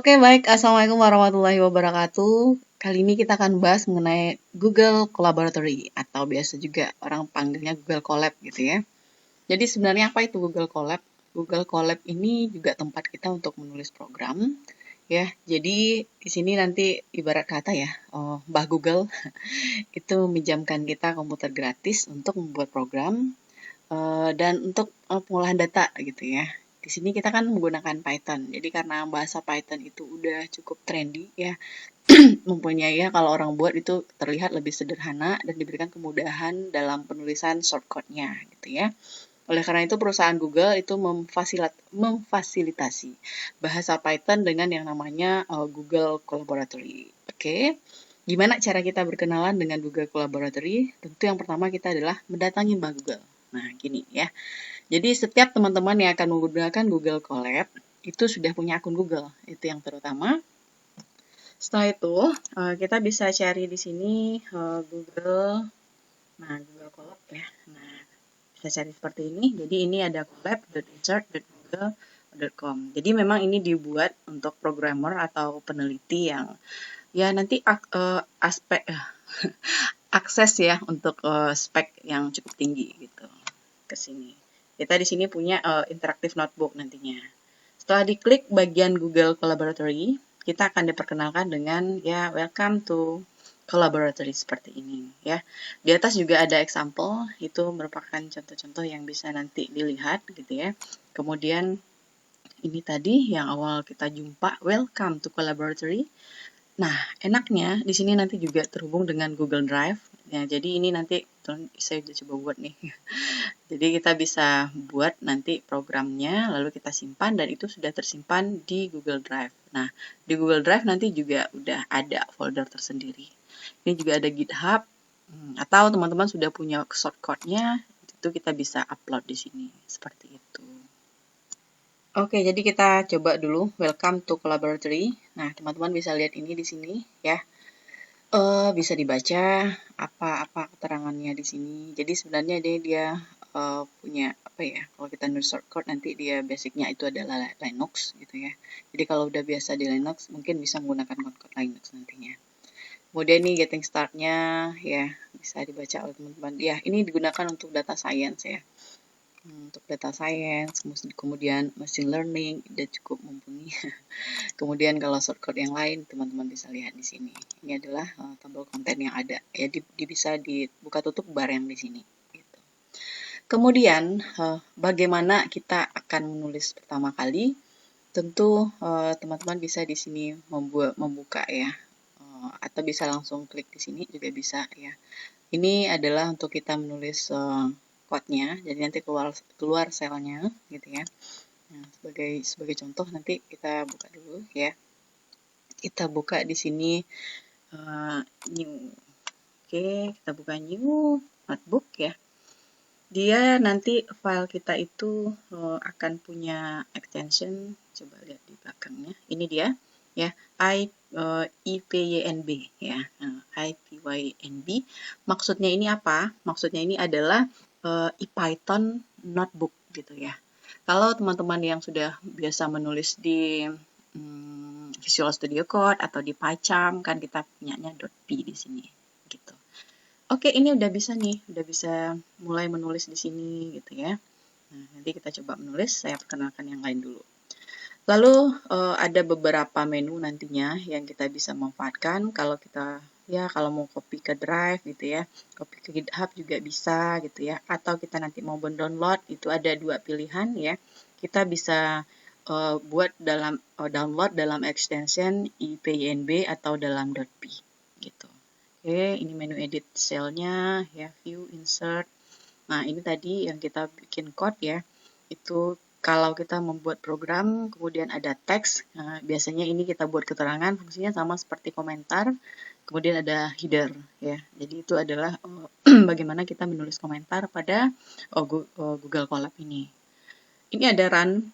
Oke, baik. Assalamualaikum warahmatullahi wabarakatuh. Kali ini kita akan bahas mengenai Google Collaboratory atau biasa juga orang panggilnya Google Colab gitu ya. Jadi sebenarnya apa itu Google Colab? Google Colab ini juga tempat kita untuk menulis program ya. Jadi di sini nanti ibarat kata ya, Mbah Google itu meminjamkan kita komputer gratis untuk membuat program dan untuk pengolahan data gitu ya. Di sini kita kan menggunakan Python. Jadi karena bahasa Python itu udah cukup trendy ya, mempunyai ya kalau orang buat itu terlihat lebih sederhana dan diberikan kemudahan dalam penulisan shortcut-nya gitu ya. Oleh karena itu perusahaan Google itu memfasilitasi bahasa Python dengan yang namanya Google Collaboratory. Oke. Gimana cara kita berkenalan dengan Google Collaboratory? Tentu yang pertama kita adalah mendatangi Mbah Google. Nah, gini ya. Jadi setiap teman-teman yang akan menggunakan Google Colab itu sudah punya akun Google. Itu yang terutama. Setelah itu, kita bisa cari di sini Google. Nah, Google Colab ya. Nah, bisa cari seperti ini. Jadi ini ada colab.insert.google.com. Jadi memang ini dibuat untuk programmer atau peneliti yang ya nanti akses ya untuk spek yang cukup tinggi gitu ke sini. Kita di sini punya interactive notebook nantinya. Setelah diklik bagian Google Collaboratory, kita akan diperkenalkan dengan ya welcome to Collaboratory seperti ini ya. Di atas juga ada example, itu merupakan contoh-contoh yang bisa nanti dilihat gitu ya. Kemudian ini tadi yang awal kita jumpa, welcome to Collaboratory. Nah, enaknya di sini nanti juga terhubung dengan Google Drive. Ya, jadi ini nanti saya udah coba buat nih. Jadi kita bisa buat nanti programnya, lalu kita simpan dan itu sudah tersimpan di Google Drive. Nah, di Google Drive nanti juga udah ada folder tersendiri. Ini juga ada GitHub, atau teman-teman sudah punya shortcut-nya, itu kita bisa upload di sini, seperti itu. Oke, jadi kita coba dulu welcome to Collaboratory. Nah, teman-teman bisa lihat ini di sini ya. Bisa dibaca apa keterangannya di sini. Jadi sebenarnya dia punya apa ya? Kalau kita nulis shortcut nanti dia basicnya itu adalah Linux gitu ya. Jadi kalau udah biasa di Linux mungkin bisa menggunakan shortcut Linux nantinya. Kemudian ini getting start-nya ya bisa dibaca oleh teman-teman. Ya, ini digunakan untuk data science ya. Untuk data science, kemudian machine learning, dia cukup mumpuni. Kemudian kalau shortcut yang lain, teman-teman bisa lihat di sini. Ini adalah tabel konten yang ada. Ya, bisa dibuka tutup bar yang di sini. Gitu. Kemudian, bagaimana kita akan menulis pertama kali? Tentu teman-teman bisa di sini membuka ya, atau bisa langsung klik di sini juga bisa ya. Ini adalah untuk kita menulis code-nya, jadi nanti keluar selnya gitu ya. Nah, sebagai contoh nanti kita buka dulu ya. Kita buka di sini new. Oke, kita buka new notebook ya. Dia nanti file kita itu akan punya extension. Coba lihat di belakangnya. Ini dia ya, IPYNB ya. IPYNB. Maksudnya ini apa? Maksudnya ini adalah IPython notebook gitu ya. Kalau teman-teman yang sudah biasa menulis di Visual Studio Code atau di PyCharm kan kita punyanya .p di sini gitu. Oke, ini udah bisa nih, udah bisa mulai menulis di sini gitu ya. Nah, nanti kita coba menulis, saya perkenalkan yang lain dulu. Lalu ada beberapa menu nantinya yang kita bisa manfaatkan kalau kita ya kalau mau copy ke Drive gitu ya, copy ke GitHub juga bisa gitu ya, atau kita nanti mau download itu ada dua pilihan ya. Kita bisa buat download dalam extension IPYNB atau dalam .p gitu. Oke, ini menu edit cell-nya ya, view, insert. Nah, ini tadi yang kita bikin code ya. Itu kalau kita membuat program, kemudian ada teks, nah, biasanya ini kita buat keterangan, fungsinya sama seperti komentar, kemudian ada header ya. Jadi itu adalah bagaimana kita menulis komentar pada Google Colab ini. Ini ada run.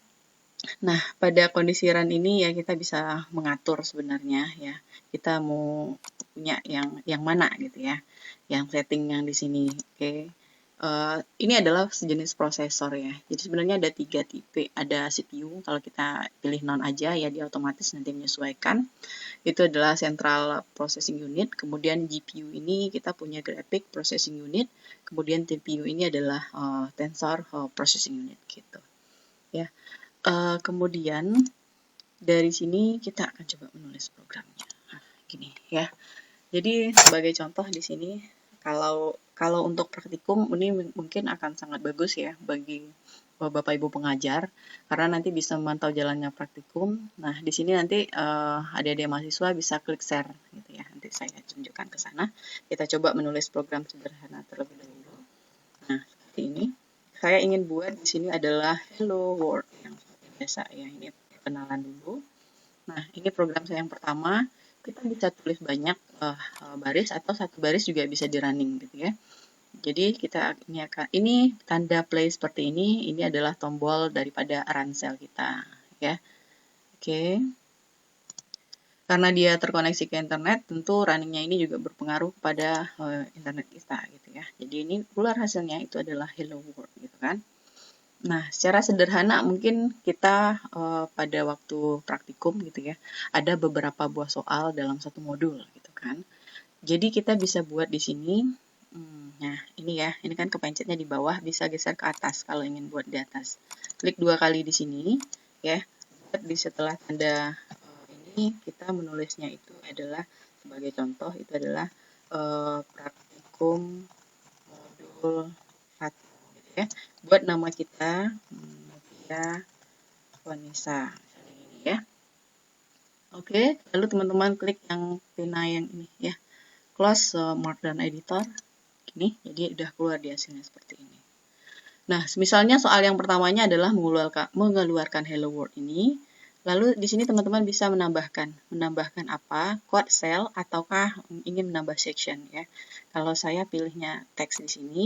Nah, pada kondisi run ini ya kita bisa mengatur sebenarnya ya. Kita mau punya yang mana gitu ya. Yang setting yang di sini. Oke. Ini adalah sejenis prosesor ya. Jadi sebenarnya ada 3 tipe. Ada CPU, kalau kita pilih non aja ya dia otomatis nanti menyesuaikan. Itu adalah Central Processing Unit. Kemudian GPU ini kita punya Graphic Processing Unit. Kemudian TPU ini adalah Tensor Processing Unit gitu. Ya. Kemudian dari sini kita akan coba menulis programnya. Nah, gini ya. Jadi sebagai contoh di sini kalau untuk praktikum ini mungkin akan sangat bagus ya bagi Bapak Ibu pengajar karena nanti bisa memantau jalannya praktikum. Nah, di sini nanti adik-adik mahasiswa bisa klik share gitu ya. Nanti saya tunjukkan ke sana. Kita coba menulis program sederhana terlebih dahulu. Nah, seperti ini. Saya ingin buat di sini adalah hello world yang seperti biasa ya. Ini kenalan dulu. Nah, ini program saya yang pertama. Kita bisa tulis banyak baris atau satu baris juga bisa di running gitu ya. Jadi ini tanda play seperti ini adalah tombol daripada ransel kita ya. Oke. Karena dia terkoneksi ke internet, tentu runningnya ini juga berpengaruh pada internet kita gitu ya. Jadi ini keluar hasilnya itu adalah hello world gitu kan. Nah, secara sederhana mungkin kita pada waktu praktikum gitu ya, ada beberapa buah soal dalam satu modul gitu kan. Jadi kita bisa buat di sini, nah ini ya, ini kan kepencetnya di bawah, bisa geser ke atas kalau ingin buat di atas. Klik 2 kali di sini ya, di setelah tanda ini kita menulisnya itu adalah sebagai contoh itu adalah praktikum modul 1 gitu ya. Buat nama kita Novia Vanessa ini ya. Oke, lalu teman-teman klik yang pena yang ini ya. Close Markdown Editor. Ini, jadi udah keluar di hasilnya seperti ini. Nah, misalnya soal yang pertamanya adalah mengeluarkan hello world ini. Lalu di sini teman-teman bisa menambahkan apa? Code cell ataukah ingin menambah section ya. Kalau saya pilihnya teks di sini,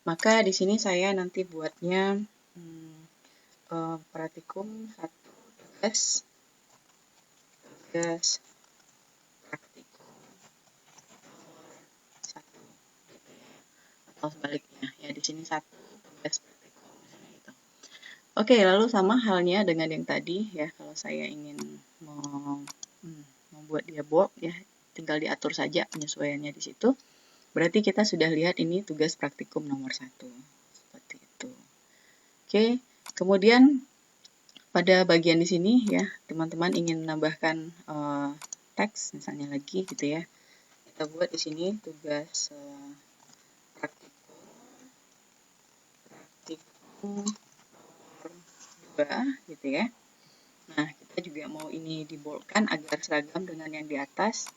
maka di sini saya nanti buatnya praktikum 1 tugas praktikum nomor 1 gitu ya. Atau sebaliknya ya di sini 1 tugas praktikum misalnya gitu. Oke, lalu sama halnya dengan yang tadi ya, kalau saya ingin membuat dia bold ya, tinggal diatur saja penyesuaiannya di situ. Berarti kita sudah lihat ini tugas praktikum nomor 1. Seperti itu. Oke, kemudian pada bagian di sini ya, teman-teman ingin menambahkan teks misalnya lagi gitu ya. Kita buat di sini tugas praktikum nomor 2 gitu ya. Nah, kita juga mau ini diboldkan agar seragam dengan yang di atas.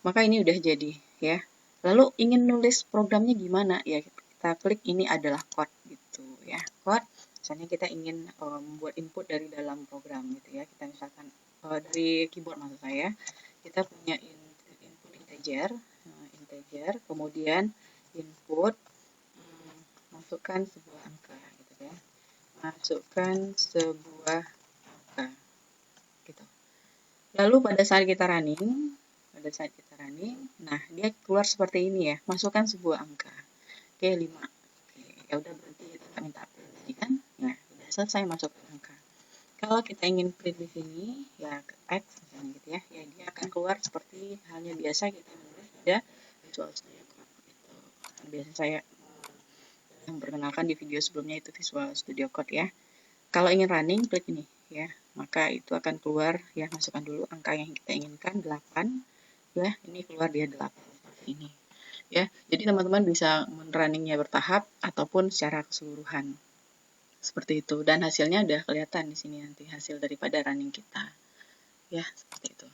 Maka ini udah jadi ya. Lalu ingin nulis programnya gimana? Ya, kita klik ini adalah code gitu ya. Code, misalnya kita ingin membuat input dari dalam program gitu ya. Kita misalkan dari keyboard maksud saya, kita punya input integer, kemudian input masukkan sebuah angka gitu ya. Masukkan sebuah angka gitu. Lalu pada saat kita running, nah dia keluar seperti ini ya, masukkan sebuah angka. Oke, 5. Oke, ya udah berarti kita minta print tadi kan. Nah, udah selesai masukkan angka. Kalau kita ingin print di sini, ya ke X misalnya gitu ya, ya dia akan keluar seperti halnya biasa kita menulis pada Visual Studio Code gitu. Biasa saya memperkenalkan di video sebelumnya itu Visual Studio Code ya. Kalau ingin running, klik ini ya, maka itu akan keluar ya, masukkan dulu angka yang kita inginkan 8 ya, ini keluar dia 8 seperti ini ya. Jadi teman-teman bisa runningnya bertahap ataupun secara keseluruhan seperti itu, dan hasilnya udah kelihatan di sini nanti hasil daripada running kita ya, seperti itu.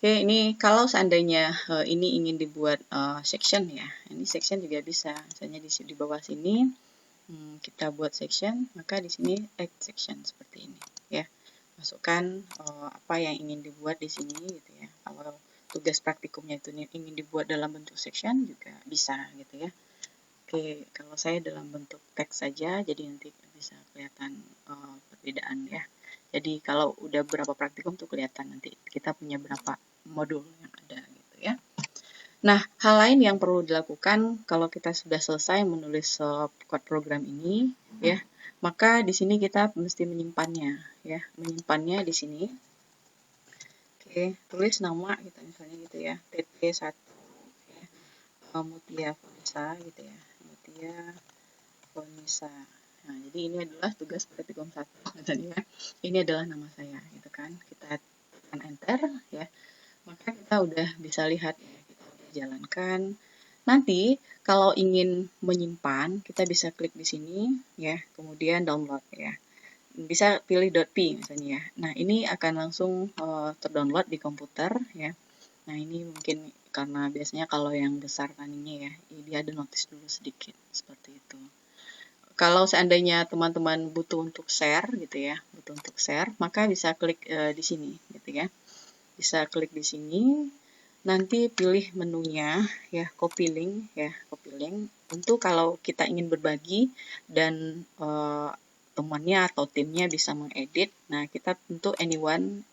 Oke, ini kalau seandainya ini ingin dibuat section ya, ini section juga bisa, misalnya di bawah sini kita buat section, maka di sini add section seperti ini ya. Masukkan apa yang ingin dibuat di sini gitu ya. Kalau tugas praktikumnya itu ingin dibuat dalam bentuk section juga bisa gitu ya. Oke, kalau saya dalam bentuk teks saja, jadi nanti bisa kelihatan perbedaan ya. Jadi kalau udah berapa praktikum tuh kelihatan nanti kita punya berapa modul yang ada gitu ya. Nah, hal lain yang perlu dilakukan kalau kita sudah selesai menulis code program ini, ya, maka di sini kita mesti menyimpannya, ya, menyimpannya di sini. Oke, tulis nama kita misalnya gitu ya, TP1, ya, Mutia Fonisa gitu ya, Mutia Fonisa. Nah, jadi ini adalah tugas praktikum 1 misalnya. Ini adalah nama saya gitu kan. Kita tekan enter ya. Maka kita udah bisa lihat ya, kita udah jalankan. Nanti kalau ingin menyimpan, kita bisa klik di sini ya, kemudian download ya. Bisa pilih .p misalnya ya. Nah, ini akan langsung terdownload di komputer ya. Nah, ini mungkin karena biasanya kalau yang besar taninya ya, dia ada notice dulu sedikit seperti itu. Kalau seandainya teman-teman butuh untuk share gitu ya, butuh untuk share, maka bisa klik di sini gitu ya. Bisa klik di sini, nanti pilih menunya ya, copy link ya, copy link. Tentu kalau kita ingin berbagi dan temannya atau timnya bisa mengedit, nah kita tentu anyone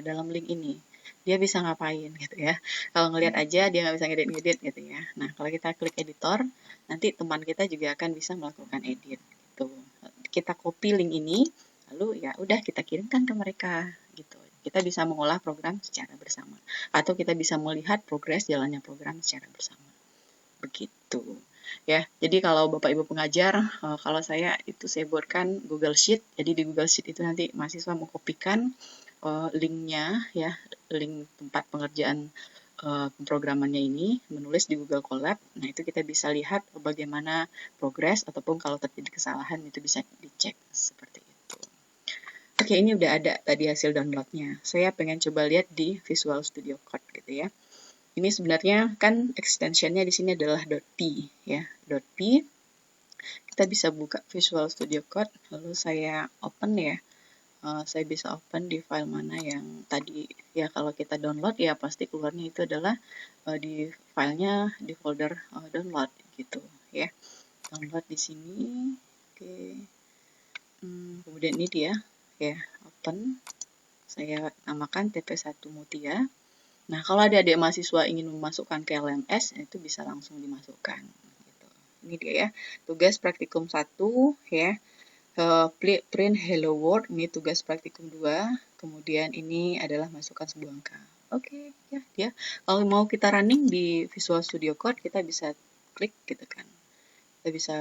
dalam link ini. Dia bisa ngapain gitu ya. Kalau ngelihat aja dia nggak bisa ngedit-ngedit gitu ya. Nah, kalau kita klik editor, nanti teman kita juga akan bisa melakukan edit gitu. Kita copy link ini, lalu ya udah kita kirimkan ke mereka gitu. Kita bisa mengolah program secara bersama atau kita bisa melihat progres jalannya program secara bersama. Begitu. Ya, jadi kalau Bapak Ibu pengajar, kalau saya buatkan Google Sheet. Jadi di Google Sheet itu nanti mahasiswa mengkopikan linknya ya, link tempat pengerjaan pemrogramannya ini, menulis di Google Colab. Nah, itu kita bisa lihat bagaimana progres ataupun kalau terjadi kesalahan itu bisa dicek seperti itu. Oke, ini udah ada tadi hasil downloadnya. Saya pengen coba lihat di Visual Studio Code gitu ya. Ini sebenarnya kan extensionnya di sini adalah .p ya, .p. Kita bisa buka Visual Studio Code, lalu saya open ya. Saya bisa open di file mana yang tadi ya, kalau kita download ya pasti keluarnya itu adalah di filenya di folder download gitu ya. Download di sini. Oke. Kemudian ini dia ya, open. Saya namakan TP1 Mutia. Nah, kalau adik-adik mahasiswa ingin memasukkan ke LMS, itu bisa langsung dimasukkan. Gitu. Ini dia ya, tugas praktikum 1 ya, print Hello World, ini tugas praktikum 2, kemudian ini adalah masukkan sebuah angka. Oke, ya dia. Kalau mau kita running di Visual Studio Code, kita bisa klik gitu kan. Kita bisa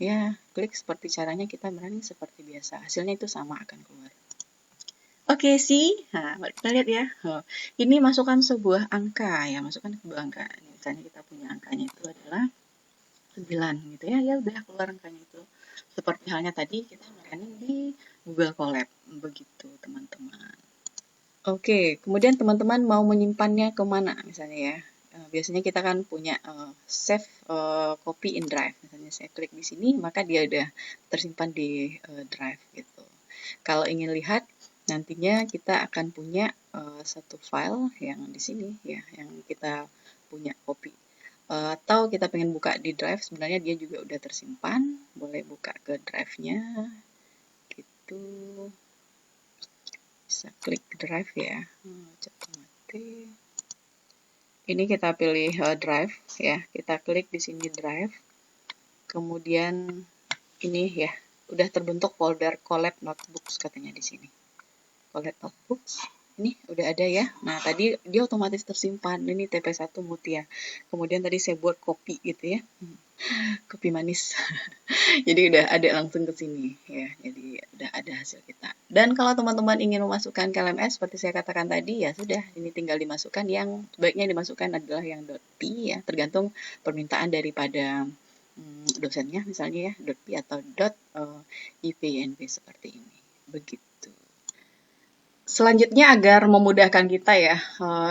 ya klik seperti caranya kita running seperti biasa. Hasilnya itu sama akan keluar. Oke sih, nah kita lihat ya. Ini masukkan sebuah angka ya, masukkan sebuah angka. Misalnya kita punya angkanya itu adalah 9 gitu ya, ya udah keluar angkanya itu. Seperti halnya tadi kita running di Google Colab, begitu teman-teman. Oke, kemudian teman-teman mau menyimpannya kemana misalnya ya. Biasanya kita kan punya save copy in Drive. Misalnya saya klik di sini, maka dia udah tersimpan di Drive gitu. Kalau ingin lihat nantinya kita akan punya satu file yang di sini ya, yang kita punya copy. Atau kita pengen buka di Drive, sebenarnya dia juga udah tersimpan, boleh buka ke Drive-nya gitu. Bisa klik Drive ya. Mati. Ini kita pilih Drive ya, kita klik di sini Drive. Kemudian ini ya, udah terbentuk folder Colab Notebooks katanya di sini. Colab Notebooks, ini udah ada ya. Nah, tadi dia otomatis tersimpan. Ini TP1 Mutia. Kemudian tadi saya buat kopi gitu ya. Kopi manis. Jadi udah ada langsung ke sini ya. Jadi udah ada hasil kita. Dan kalau teman-teman ingin memasukkan ke LMS seperti saya katakan tadi, ya sudah, ini tinggal dimasukkan. Yang sebaiknya dimasukkan adalah yang .p ya, tergantung permintaan daripada dosennya misalnya ya, .p atau .ipynb seperti ini. Begitu. Selanjutnya agar memudahkan kita ya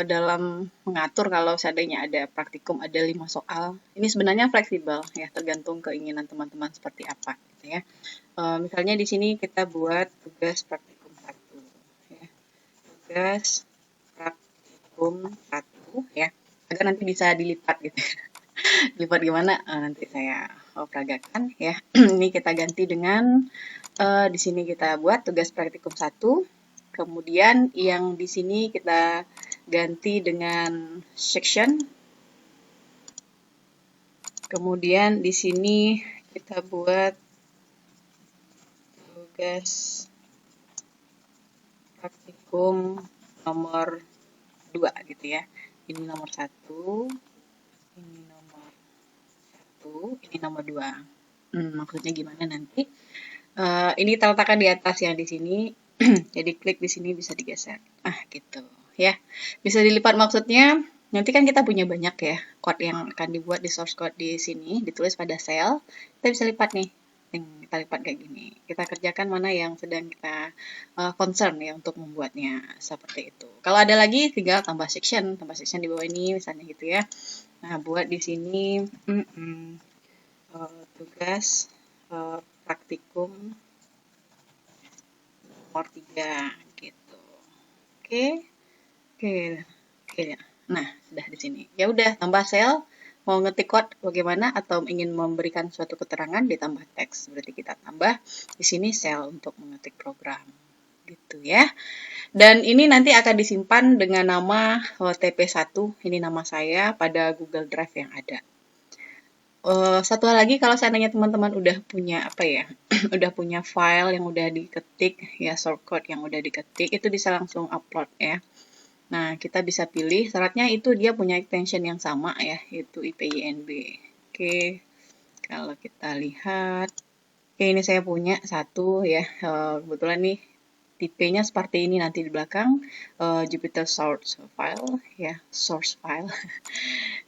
dalam mengatur kalau seandainya ada praktikum ada 5 soal. Ini sebenarnya fleksibel ya, tergantung keinginan teman-teman seperti apa gitu ya. Misalnya di sini kita buat tugas praktikum 1 ya. Tugas praktikum 1 ya. Agar nanti bisa dilipat gitu. Dilipat gimana? Nanti saya peragakan ya. Ini kita ganti dengan di sini kita buat tugas praktikum 1. Kemudian yang di sini kita ganti dengan section Kemudian di sini kita buat tugas praktikum nomor 2 gitu ya. Ini nomor 1, ini nomor 1, ini nomor 2. Maksudnya gimana nanti? Ini terletakkan di atas yang di sini. Jadi klik di sini bisa digeser. Gitu ya. Bisa dilipat maksudnya. Nanti kan kita punya banyak ya code yang akan dibuat di source code di sini, ditulis pada sel. Kita bisa lipat nih. Kita lipat kayak gini. Kita kerjakan mana yang sedang kita concern ya untuk membuatnya seperti itu. Kalau ada lagi tinggal tambah section di bawah ini misalnya gitu ya. Nah, buat di sini tugas praktikum nomor 3 gitu. Oke. Nah, sudah di sini. Ya udah, tambah sel, mau ngetik code bagaimana atau ingin memberikan suatu keterangan ditambah teks. Berarti kita tambah di sini sel untuk mengetik program. Gitu ya. Dan ini nanti akan disimpan dengan nama TP1, ini nama saya pada Google Drive yang ada. Satu hal lagi, kalau seandainya teman-teman udah punya udah punya file yang udah diketik ya, shortcode yang udah diketik, itu bisa langsung upload ya. Nah, kita bisa pilih syaratnya itu dia punya extension yang sama ya, yaitu IPYNB. Oke, kalau kita lihat, ini saya punya satu ya, kebetulan nih tipenya seperti ini nanti di belakang, Jupyter source file ya, source file.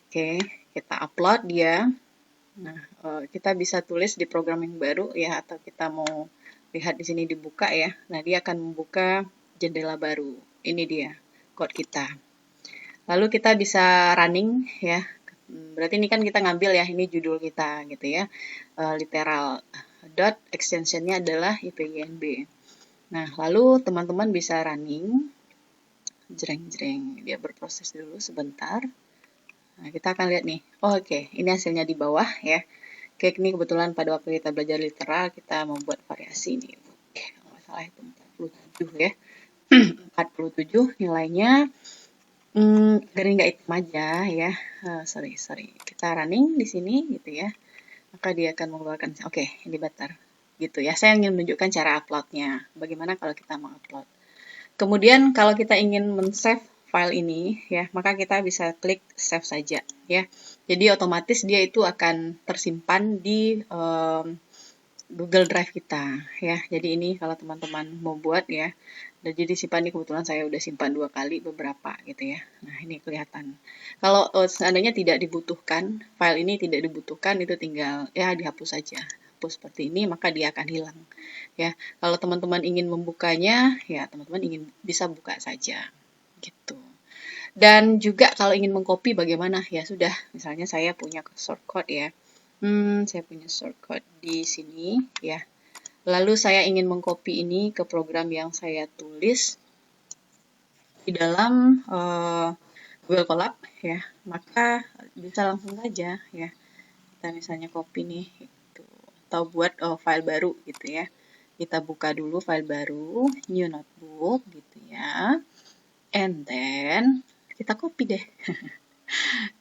Oke, kita upload dia. Nah, kita bisa tulis di programming baru ya, atau kita mau lihat di sini dibuka ya. Nah, dia akan membuka jendela baru. Ini dia code kita. Lalu kita bisa running ya. Berarti ini kan kita ngambil ya, ini judul kita gitu ya. Literal dot extensionnya adalah IPYNB. Nah, lalu teman-teman bisa running. Jreng-jreng, dia berproses dulu sebentar. Nah, kita akan lihat nih. Oke, ini hasilnya di bawah ya. Oke, ini kebetulan pada waktu kita belajar literal, kita membuat variasi ini. Oke, kalau nggak salah itu 47 ya. 47 nilainya garing nggak hitam aja ya. Sorry. Kita running di sini gitu ya. Maka dia akan mengeluarkan, oke, ini butter. Gitu ya. Saya ingin menunjukkan cara uploadnya. Bagaimana kalau kita mau upload. Kemudian kalau kita ingin men-save file ini ya, maka kita bisa klik save saja ya. Jadi otomatis dia itu akan tersimpan di Google Drive kita ya. Jadi ini kalau teman-teman mau buat ya, jadi simpan ini kebetulan saya udah simpan 2 kali beberapa gitu ya. Nah, ini kelihatan. Kalau seandainya tidak dibutuhkan, file ini tidak dibutuhkan, itu tinggal ya dihapus saja. Hapus seperti ini, maka dia akan hilang. Ya, kalau teman-teman ingin membukanya, ya teman-teman bisa buka saja. Gitu. Dan juga kalau ingin mengcopy bagaimana? Ya sudah, misalnya saya punya shortcode ya. Saya punya shortcode di sini ya. Lalu saya ingin mengcopy ini ke program yang saya tulis di dalam Google Colab ya, maka bisa langsung saja ya. Kita misalnya copy nih gitu, atau buat file baru gitu ya. Kita buka dulu file baru, new notebook gitu ya. And then kita copy deh.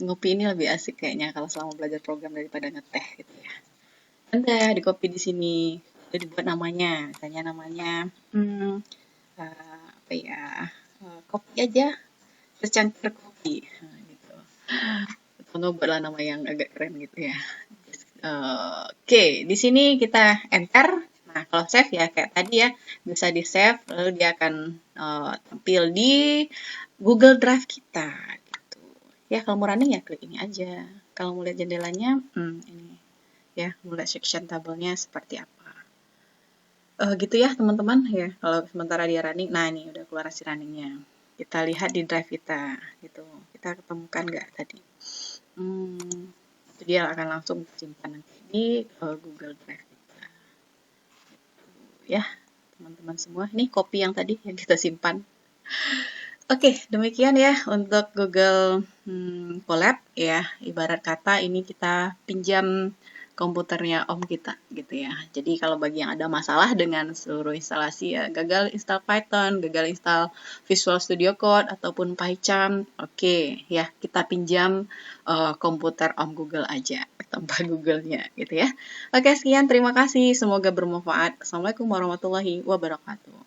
Ngopi ini lebih asik kayaknya kalau selama belajar program daripada ngeteh gitu ya. Anda di copy di sini, jadi dibuat namanya, misalnya namanya copy aja, tercantik copy, gitu. Atau buatlah nama yang agak keren gitu ya. Oke, di sini kita enter. Nah, kalau save ya kayak tadi ya, bisa di save, lalu dia akan tampil di Google Drive kita. Ya, kalau mau running ya klik ini aja. Kalau mau lihat jendelanya, ini. Ya, mulai section tabelnya seperti apa. Gitu ya, teman-teman. Ya, kalau sementara dia running, nah ini udah keluar hasil runningnya. Kita lihat di drive kita, gitu. Kita ketemukan nggak tadi? Itu dia akan langsung simpan nanti di Google Drive kita. Gitu, ya, teman-teman semua. Ini copy yang tadi yang kita simpan. Oke, demikian ya untuk Google Colab ya. Ibarat kata ini kita pinjam komputernya om kita gitu ya. Jadi kalau bagi yang ada masalah dengan seluruh instalasi ya, gagal install Python, gagal install Visual Studio Code ataupun PyCharm, oke ya kita pinjam komputer om Google aja tanpa Google-nya gitu ya. Oke, sekian terima kasih, semoga bermanfaat. Assalamualaikum warahmatullahi wabarakatuh.